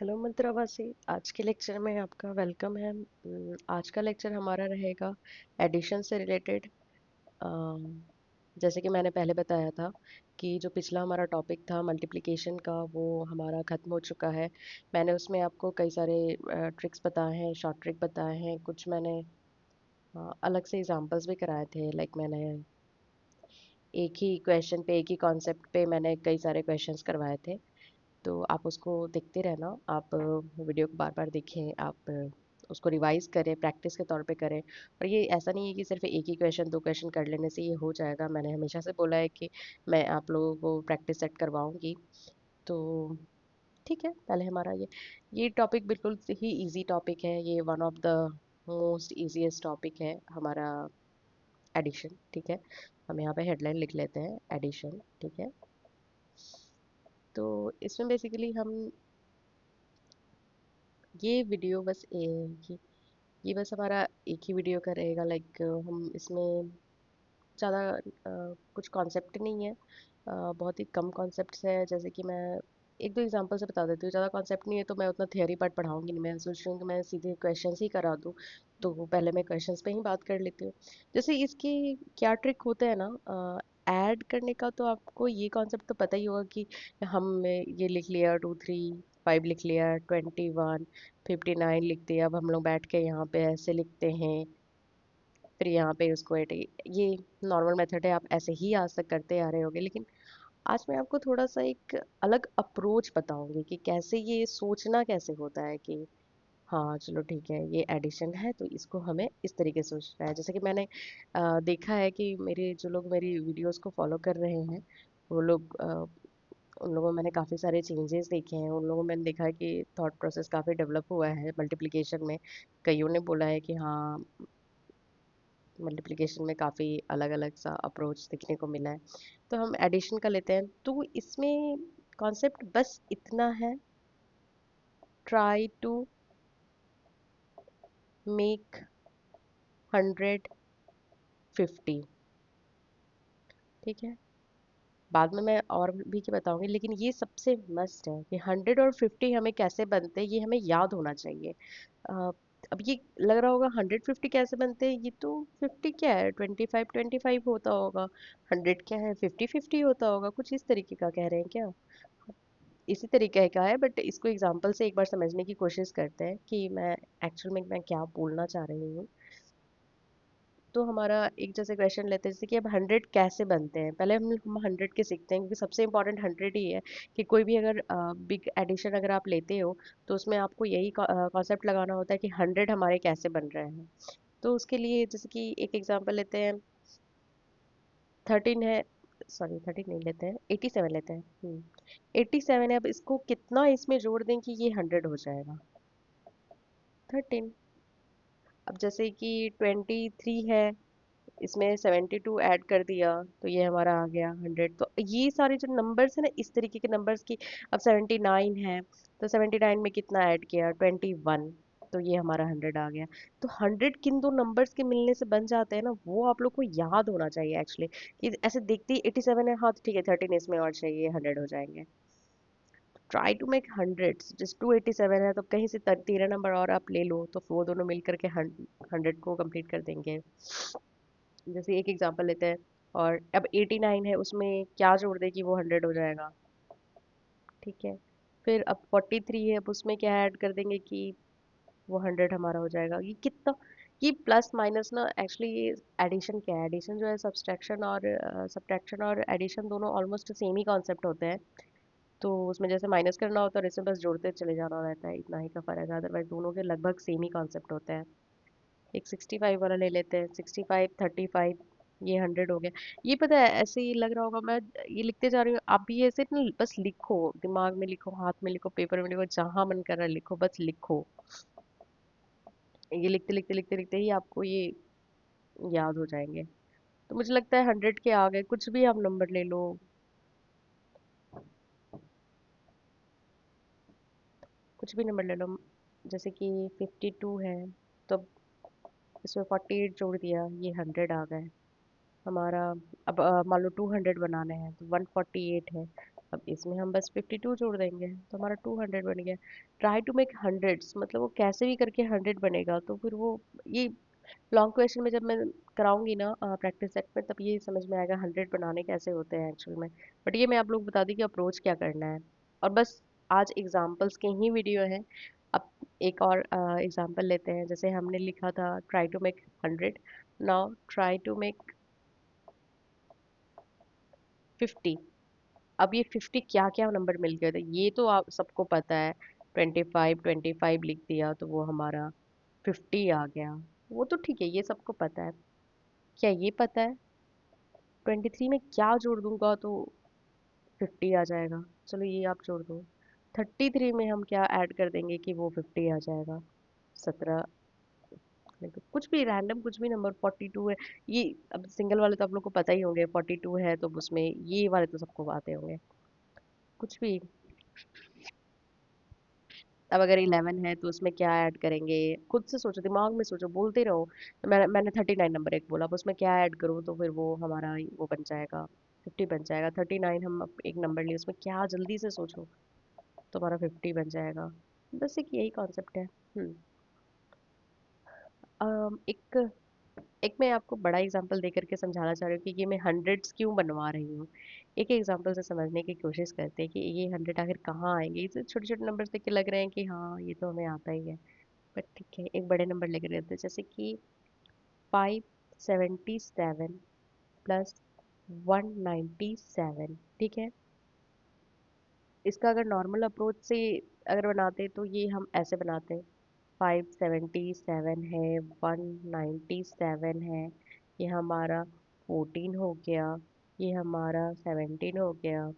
Hello मंत्रावासी। आज के lecture में आपका वेलकम है। आज का लेक्चर हमारा रहेगा एडिशन से रिलेटेड। जैसे कि मैंने पहले बताया था कि जो पिछला हमारा टॉपिक था मल्टीप्लिकेशन का वो हमारा ख़त्म हो चुका है। मैंने उसमें आपको कई सारे ट्रिक्स बताए हैं, शॉर्ट ट्रिक बताए हैं, कुछ मैंने अलग से एग्जांपल्स भी कराए थे। लाइक मैंने एक ही क्वेश्चन पे, एक ही कॉन्सेप्ट पे मैंने कई सारे क्वेश्चंस करवाए थे। तो आप उसको देखते रहना, आप वीडियो को बार बार देखें, आप उसको रिवाइज करें, प्रैक्टिस के तौर पे करें। और ये ऐसा नहीं है कि सिर्फ एक ही क्वेश्चन, दो क्वेश्चन कर लेने से ये हो जाएगा। मैंने हमेशा से बोला है कि मैं आप लोगों को प्रैक्टिस सेट करवाऊंगी। तो ठीक है, पहले हमारा ये टॉपिक बिल्कुल ही इजी टॉपिक है। ये one of the most easiest topic है हमारा, एडिशन। ठीक है, हम यहाँ पे हेडलाइन लिख लेते हैं, एडिशन। ठीक है, तो इसमें बेसिकली हम ये वीडियो बस ये बस हमारा एक ही वीडियो का रहेगा। लाइक हम इसमें ज़्यादा कुछ कॉन्सेप्ट नहीं है। बहुत ही कम कॉन्सेप्ट्स है। जैसे कि मैं एक दो एग्जांपल से बता देती हूँ। ज़्यादा कॉन्सेप्ट नहीं है तो मैं उतना थियोरी पार्ट पढ़ाऊंगी नहीं। मैं सोच रही हूँ कि मैं सीधे क्वेश्चंस ही करा दूँ। तो पहले मैं क्वेश्चंस पे ही बात कर लेती हूँ। जैसे इसकी क्या ट्रिक होता है ना, ऐड करने का। तो आपको ये कॉन्सेप्ट तो पता ही होगा कि हम ये लिख लिया 2 3 5, लिख लिया 21 59 लिख दिया। अब हम लोग बैठ के यहाँ पे ऐसे लिखते हैं, फिर यहाँ पे उसको ये नॉर्मल मेथड है, आप ऐसे ही आज तक करते आ रहे होगे। लेकिन आज मैं आपको थोड़ा सा एक अलग अप्रोच बताऊंगी कि कैसे ये सोचना कैसे होता है कि हाँ चलो ठीक है, ये एडिशन है तो इसको हमें इस तरीके से सोचना है। जैसे कि मैंने देखा है कि मेरे जो लोग मेरी वीडियोस को फॉलो कर रहे हैं वो लोग, उन लोगों में मैंने काफ़ी सारे चेंजेस देखे हैं। उन लोगों में मैंने देखा है कि थॉट प्रोसेस काफ़ी डेवलप हुआ है मल्टीप्लिकेशन में। कईयों ने बोला है कि हाँ, मल्टीप्लिकेशन में काफ़ी अलग अलग सा अप्रोच देखने को मिला है। तो हम एडिशन का लेते हैं। तो इसमें कॉन्सेप्ट बस इतना है, ट्राई टू मेक 150। ठीक है, बाद में मैं और भी के बताऊंगी, लेकिन ये सबसे मस्ट है कि 100 और 50 हमें कैसे बनते हैं ये हमें याद होना चाहिए। अ, अब ये लग रहा होगा 150 कैसे बनते हैं, ये तो 50 क्या है, 25 25 होता होगा। 100 क्या है, 50 50 होता होगा। कुछ इस तरीके का कह रहे हैं क्या? इसी तरीके का है, बट इसको एग्जांपल से एक बार समझने की कोशिश करते हैं कि मैं एक्चुअल में मैं क्या बोलना चाह रही हूँ। तो हमारा एक जैसे क्वेश्चन लेते हैं, जैसे कि अब 100 कैसे बनते हैं। पहले हम 100 के सीखते हैं, क्योंकि सबसे इंपॉर्टेंट 100 ही है। कि कोई भी अगर बिग एडिशन अगर आप लेते हो तो उसमें आपको यही कॉन्सेप्ट लगाना होता है कि 100 हमारे कैसे बन रहे हैं। तो उसके लिए जैसे कि एक एग्जांपल लेते हैं, 13 है, सॉरी 13 नहीं लेते हैं, 87 लेते हैं। 87 है, अब इसको कितना इसमें जोड़ दें कि ये 100 हो जाएगा? 13। अब जैसे कि 23 है, इसमें 72 ऐड कर दिया तो ये हमारा आ गया 100। तो ये सारे जो नंबर्स है ना, इस तरीके के नंबर्स की। अब 79 है, तो 79 में कितना ऐड किया, 21, तो ये हमारा 100 आ गया। तो 100 किन दो नंबर्स के मिलने से बन जाते हैं ना, वो आप लोग को याद होना चाहिए एक्चुअली। कि ऐसे देखते ही 87 है, हाँ तो ठीक है 13 इसमें और चाहिए, 100 हो जाएंगे। Try to make hundreds, just 287 है तो कहीं से 13 नंबर और आप ले लो तो वो दोनों मिल करके 100 को कंप्लीट कर देंगे। जैसे एक एग्जांपल लेते हैं, और अब 89 है, उसमें क्या जोड़ दे कि वो 100 हो जाएगा? ठीक है, फिर अब 43 है, अब उसमें क्या ऐड कर देंगे कि वो 100 हमारा हो जाएगा। ये कितना, ये प्लस माइनस ना, एक्चुअली ये एडिशन क्या है, एडिशन जो है सब्ट्रैक्शन और एडिशन दोनों ऑलमोस्ट सेम ही कॉन्सेप्ट होते हैं। तो उसमें जैसे माइनस करना होता है और इसमें बस जोड़ते चले जाना रहता है, इतना ही का फर्क है। अदरवाइज दोनों के लगभग सेम ही कॉन्सेप्ट होते हैं। एक 65 वाला ले लेते हैं, 65 35, ये 100 हो गया। ये पता है ऐसे ही लग रहा होगा, मैं ये लिखते जा रही हूँ, आप भी ऐसे ना बस लिखो, दिमाग में लिखो, हाथ में लिखो, पेपर में लिखो, जहां मन कर रहा है लिखो, बस लिखो। ये लिखते लिखते लिखते लिखते ही आपको ये याद हो जाएंगे। तो मुझे लगता है 100 के आगे कुछ भी आप नंबर ले लो, कुछ भी नंबर ले लो। जैसे कि 52 है, तो इसमें 48 जोड़ दिया, ये 100 आ गए हमारा। अब मान लो 200 बनाने हैं तो 148 है, अब इसमें हम बस 52 जोड़ देंगे तो हमारा 200 बन गया। ट्राई टू मेक हंड्रेड्स मतलब वो कैसे भी करके 100 बनेगा, तो फिर वो ये लॉन्ग क्वेश्चन में जब मैं कराऊंगी ना प्रैक्टिस सेट में, तब ये समझ में आएगा 100 बनाने कैसे होते हैं एक्चुअल में। बट ये मैं आप लोग बता दी कि अप्रोच क्या करना है। और बस आज एग्जाम्पल्स के ही वीडियो है। अब एक और एग्जाम्पल लेते हैं, जैसे हमने लिखा था try to make 100, now try to make 50। अब ये 50 क्या क्या नंबर मिल गए थे ये तो आप सबको पता है। 25 लिख दिया तो वो हमारा 50 आ गया। वो तो ठीक है, ये सबको पता है। क्या ये पता है 23 में क्या जोड़ दूंगा तो 50 आ जाएगा? चलो ये आप जोड़ दो। 33 में हम क्या ऐड कर देंगे कि वो 50 आ जाएगा? 17, नहीं तो कुछ भी रैंडम कुछ भी नंबर। 42 है, ये अब सिंगल वाले तो आप लोग को पता ही होंगे। 42 है तो उसमें ये वाले तो सबको आते होंगे। कुछ भी। अब अगर 11 है तो उसमें क्या ऐड करेंगे? खुद से सोचो, दिमाग में सोचो, बोलते रहो। मैंने 39 नंबर एक बोला, अब उसमें क्या ऐड करूँ तो फिर वो हमारा वो बन जाएगा, 50 बन जाएगा। 39 हम एक नंबर लिए, उसमें क्या जल्दी से सोचो, तो हमारा 50 बन जाएगा। बस एक यही कॉन्सेप्ट है। एक एक मैं आपको बड़ा एग्जांपल दे करके समझाना चाह रही हूँ कि ये मैं हंड्रेड्स क्यों बनवा रही हूँ। एक एग्जांपल से समझने की कोशिश करते हैं कि ये 100 आखिर कहाँ आएंगे। ये छोटे छोटे नंबर देख के लग रहे हैं कि हाँ ये तो हमें आता ही है, बट ठीक है एक बड़े नंबर लेकर रहते हैं, जैसे कि 577 प्लस 197। ठीक है, इसका अगर नॉर्मल अप्रोच से अगर बनाते तो ये हम ऐसे बनाते। 577 है, 197 है, ये हमारा 14 हो गया, ये हमारा 17 हो गया,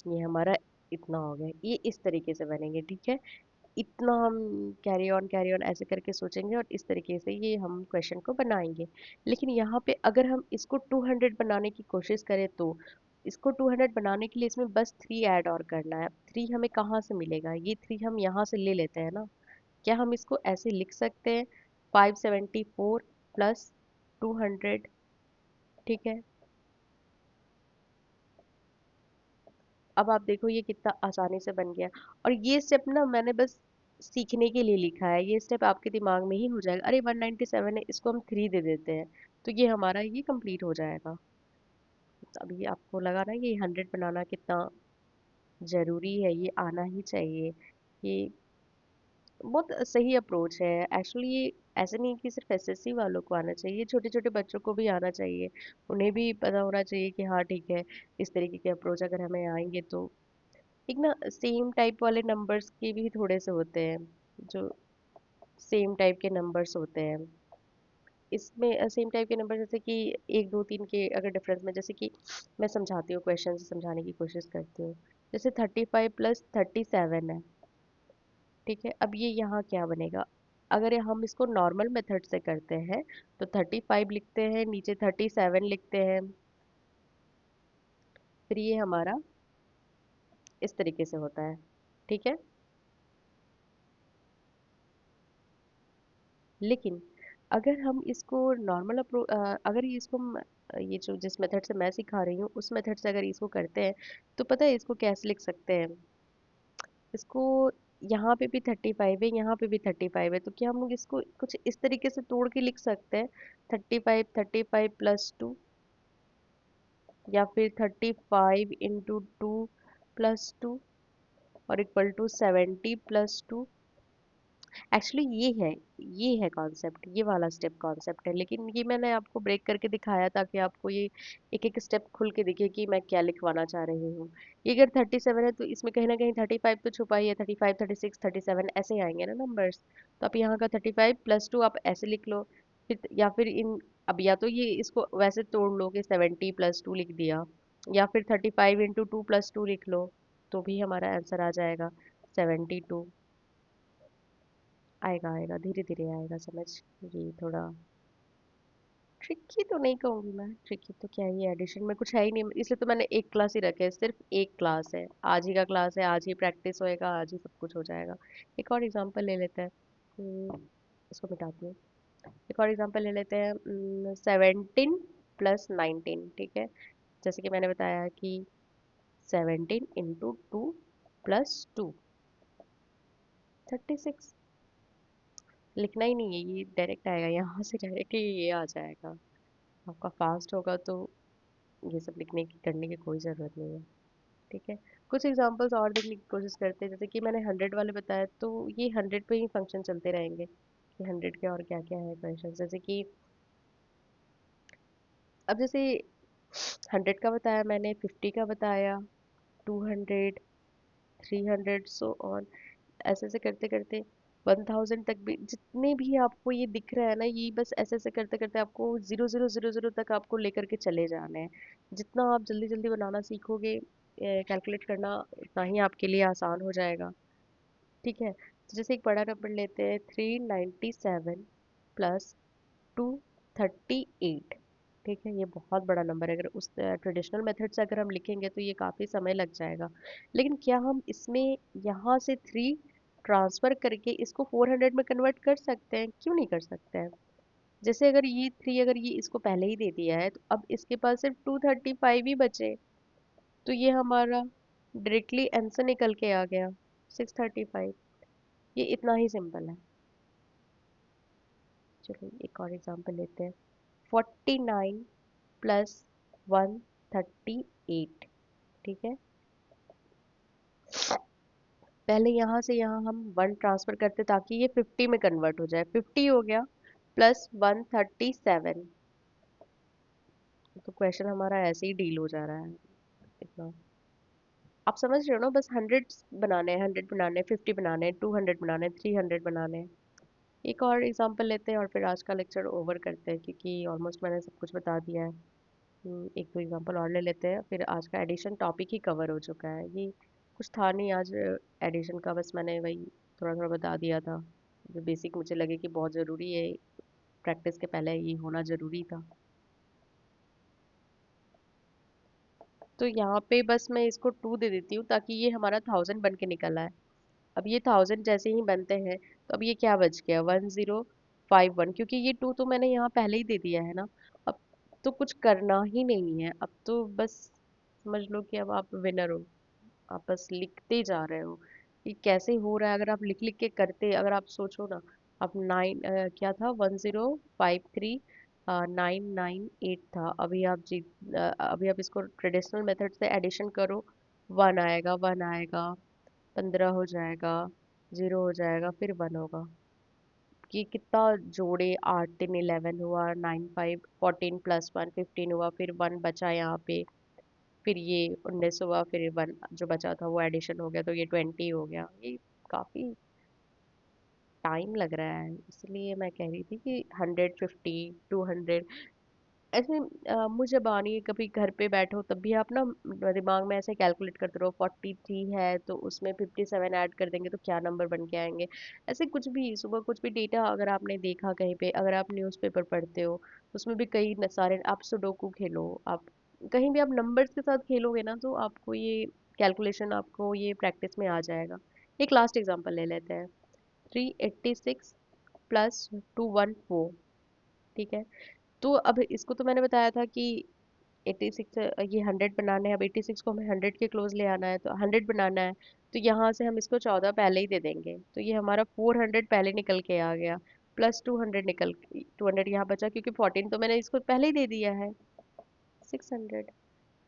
ये हमारा इतना हो गया। ये इस तरीके से बनेंगे, ठीक है। इतना हम कैरी ऑन ऐसे करके सोचेंगे और इस तरीके से ये हम क्वेश्चन को बनाएंगे। लेकिन यहाँ पे अगर हम इसको 200 बनाने की कोशिश करें तो इसको 200 बनाने के लिए इसमें बस 3 ऐड और करना है। 3 हमें कहाँ से मिलेगा? ये 3 हम यहाँ से ले लेते हैं ना। क्या हम इसको ऐसे लिख सकते हैं? 574 प्लस 200। ठीक है, अब आप देखो ये कितना आसानी से बन गया। और ये स्टेप ना मैंने बस सीखने के लिए लिखा है, ये स्टेप आपके दिमाग में ही हो जाएगा। अरे 197 है, इसको हम 3 दे देते हैं, तो ये हमारा ये कंप्लीट हो जाएगा। अभी आपको लगा ना ये 100 बनाना कितना जरूरी है, ये आना ही चाहिए। ये बहुत सही अप्रोच है एक्चुअली। ये ऐसे नहीं कि सिर्फ एसएससी वालों को आना चाहिए, छोटे छोटे बच्चों को भी आना चाहिए। उन्हें भी पता होना चाहिए कि हाँ ठीक है, इस तरीके के अप्रोच अगर हमें आएंगे तो। एक ना सेम टाइप वाले नंबर्स के भी थोड़े से होते हैं, जो सेम टाइप के नंबर्स होते हैं। इसमें सेम टाइप के नंबर जैसे कि 1 2 3 के अगर डिफरेंस में, जैसे कि मैं समझाती हूँ, क्वेश्चन से समझाने की कोशिश करती हूँ। जैसे 35 प्लस 37 है। ठीक है, अब ये यहाँ क्या बनेगा? अगर ये हम इसको नॉर्मल मेथड से करते हैं तो 35 लिखते हैं, नीचे 37 लिखते हैं, फिर ये हमारा इस तरीके से होता है। ठीक है, लेकिन अगर हम इसको नॉर्मल अगर ये इसको हम ये जो जिस मेथड से मैं सिखा रही हूँ उस मेथड से अगर इसको करते हैं, तो पता है इसको कैसे लिख सकते हैं? इसको यहाँ पे भी 35 है, यहाँ पे भी 35 है, तो क्या हम लोग इसको कुछ इस तरीके से तोड़ के लिख सकते हैं? 35 प्लस 2, या फिर 35 × 2 + 2 और इक्वल टू 70 + 2। एक्चुअली ये है कॉन्सेप्ट, ये वाला स्टेप कॉन्सेप्ट है, लेकिन ये मैंने आपको ब्रेक करके दिखाया ताकि आपको ये एक एक स्टेप खुल के दिखे कि मैं क्या लिखवाना चाह रही हूँ। ये अगर 37 है तो इसमें कहीं ना कहीं 35 तो छुपा ही है। 35 36 37 ऐसे ही आएंगे ना नंबर्स। तो आप यहाँ का 35 + 2 आप ऐसे लिख लो। फिर या फिर इन अब या तो ये इसको वैसे तोड़ लो कि 70 + 2 लिख दिया, या फिर 35 × 2 + 2 लिख लो, तो भी हमारा आंसर आ जाएगा 72। आएगा आएगा, धीरे धीरे आएगा समझ। ये थोड़ा ट्रिकी तो नहीं कहूँगी मैं, ट्रिकी तो क्या ही, एडिशन में कुछ है ही नहीं, इसलिए तो मैंने एक क्लास ही रखे है, सिर्फ एक क्लास है, आज ही का क्लास है, आज ही प्रैक्टिस होएगा, आज ही सब कुछ हो जाएगा। एक और एग्जांपल ले लेते हैं। इसको मिटाती हूँ। एक और एग्जांपल ले लेते हैं। 17 + 19। ठीक है, जैसे कि मैंने बताया कि 17 इंटू 2 प्लस 2, 36। लिखना ही नहीं है, ये डायरेक्ट आएगा यहाँ से, डायरेक्ट ये आ जाएगा। आपका फास्ट होगा तो ये सब लिखने की करने की कोई ज़रूरत नहीं है। ठीक है, कुछ एग्जांपल्स और देखने की कोशिश करते हैं। जैसे कि मैंने 100 वाले बताया, तो ये 100 पे ही फंक्शन चलते रहेंगे कि 100 के और क्या क्या है क्वेश्चन। जैसे कि अब जैसे 100 का बताया मैंने, 50 का बताया, 200, 300, सो ऑन, ऐसे ऐसे करते करते 1000 तक भी, जितने भी आपको ये दिख रहा है ना, ये बस ऐसे ऐसे करते करते आपको 0000 तक आपको लेकर के चले जाना है। जितना आप जल्दी जल्दी बनाना सीखोगे, कैलकुलेट करना, उतना ही आपके लिए आसान हो जाएगा। ठीक है, तो जैसे एक बड़ा नंबर लेते हैं, 397 प्लस 238। ठीक है, ये बहुत बड़ा नंबर है। अगर उस ट्रेडिशनल मेथड से अगर हम लिखेंगे तो ये काफ़ी समय लग जाएगा। लेकिन क्या हम इसमें यहाँ से 3 ट्रांसफ़र करके इसको 400 में कन्वर्ट कर सकते हैं? क्यों नहीं कर सकते हैं? जैसे अगर ये 3, अगर ये इसको पहले ही दे दिया है, तो अब इसके पास सिर्फ 235 ही बचे, तो ये हमारा डायरेक्टली आंसर निकल के आ गया 635। ये इतना ही सिंपल है। चलो एक और एग्जांपल लेते हैं, 49 प्लस 138। ठीक है, पहले यहाँ से यहाँ हम 1 ट्रांसफर करते ताकि ये 50 में कन्वर्ट हो जाए। 50 हो गया प्लस 137, तो क्वेश्चन हमारा ऐसे ही डील हो जा रहा है इतना। आप समझ रहे हो ना, बस 100 बनाने हैं, 100 बनाने हैं, 50 बनाने हैं, 200 बनाने हैं, 300 बनाने हैं। एक और एग्जांपल लेते हैं और फिर आज का लेक्चर ओवर करते हैं, क्योंकि ऑलमोस्ट मैंने सब कुछ बता दिया है। एक दो एग्जांपल और ले लेते हैं, फिर आज का एडिशन टॉपिक ही कवर हो चुका है। ये कुछ था नहीं आज एडिशन का, बस मैंने वही थोड़ा थोड़ा बता दिया था, जो बेसिक मुझे लगे कि बहुत ज़रूरी है, प्रैक्टिस के पहले ये होना ज़रूरी था। तो यहाँ पे बस मैं इसको 2 दे देती हूँ ताकि ये हमारा 1000 बन के निकल आए। अब ये 1000 जैसे ही बनते हैं, तो अब ये क्या बच गया, 1051, क्योंकि ये 2 तो मैंने यहाँ पहले ही दे दिया है ना। अब तो कुछ करना ही नहीं है, अब तो बस समझ लो कि अब आप विनर हो। आप बस लिखते जा रहे हो, ये कैसे हो रहा है। अगर आप लिख लिख के करते, अगर आप सोचो ना, आप 9 क्या था, 1053 998 था। अभी आप अभी आप इसको ट्रेडिशनल मेथड से एडिशन करो, 1 आएगा, 1 आएगा, 15 हो जाएगा, 0 हो जाएगा, फिर 1 होगा। कि कितना जोड़े, 8 3 11 हुआ, 9 5 14 प्लस 1 15 हुआ, फिर 1 बचा यहाँ पे, फिर ये 19 हुआ, फिर 1 जो बचा था वो एडिशन हो गया, तो ये 20 हो गया। ये काफी टाइम लग रहा है, इसलिए मैं कह रही थी कि 150 200 ऐसे। मुझे बानी है, कभी घर पे बैठो तब भी आप ना दिमाग में ऐसे कैलकुलेट करते रहो, 43 है तो उसमें 57 ऐड कर देंगे तो क्या नंबर बन के आएंगे। ऐसे कुछ भी सुबह कुछ भी डेटा अगर आपने देखा कहीं पे, अगर आप न्यूज़पेपर पढ़ते हो, उसमें भी कई सारे, आप सुडोकू खेलो, आप कहीं भी आप नंबर्स के साथ खेलोगे ना, तो आपको ये कैलकुलेशन, आपको ये प्रैक्टिस में आ जाएगा। एक लास्ट एग्जांपल ले लेते हैं, 386 प्लस 214। ठीक है, तो अब इसको तो मैंने बताया था कि 86, ये 100 बनाना है। अब 86 को हमें 100 के क्लोज ले आना है, तो 100 बनाना है, तो यहाँ से हम इसको 14 पहले ही दे देंगे, तो ये हमारा 400 पहले निकल के आ गया, प्लस 200 200 यहाँ बचा, क्योंकि 14 तो मैंने इसको पहले ही दे दिया है, 600।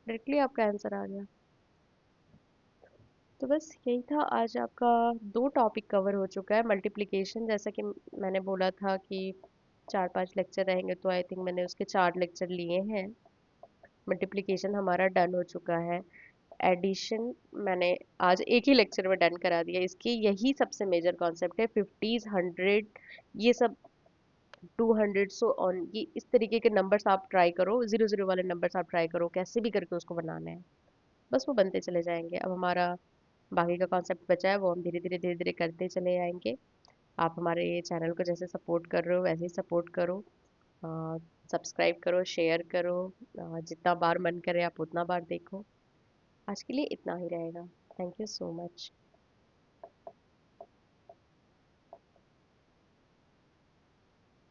डायरेक्टली आपका आंसर आ गया। तो बस यही था आज आपका। 2 टॉपिक कवर हो चुका है। मल्टीप्लिकेशन, जैसा कि मैंने बोला था कि 4 5 लेक्चर रहेंगे, तो आई थिंक मैंने उसके 4 लेक्चर लिए हैं। मल्टीप्लिकेशन हमारा डन हो चुका है। एडिशन मैंने आज एक ही लेक्चर में डन करा दिया। इसकी यही सबसे मेजर कॉन्सेप्ट है, 50s 100 ये सब, 200, सो ऑन, ये इस तरीके के नंबर्स आप ट्राई करो, 00 वाले नंबर्स आप ट्राई करो, कैसे भी करके उसको बनाना है। बस वो बनते चले जाएंगे। अब हमारा बाकी का कॉन्सेप्ट बचा है, वो हम धीरे धीरे करते चले आएंगे। आप हमारे चैनल को जैसे सपोर्ट कर रहे हो वैसे ही सपोर्ट करो, सब्सक्राइब करो, शेयर करो, जितना बार मन करे आप उतना बार देखो। आज के लिए इतना ही रहेगा। Thank you so much.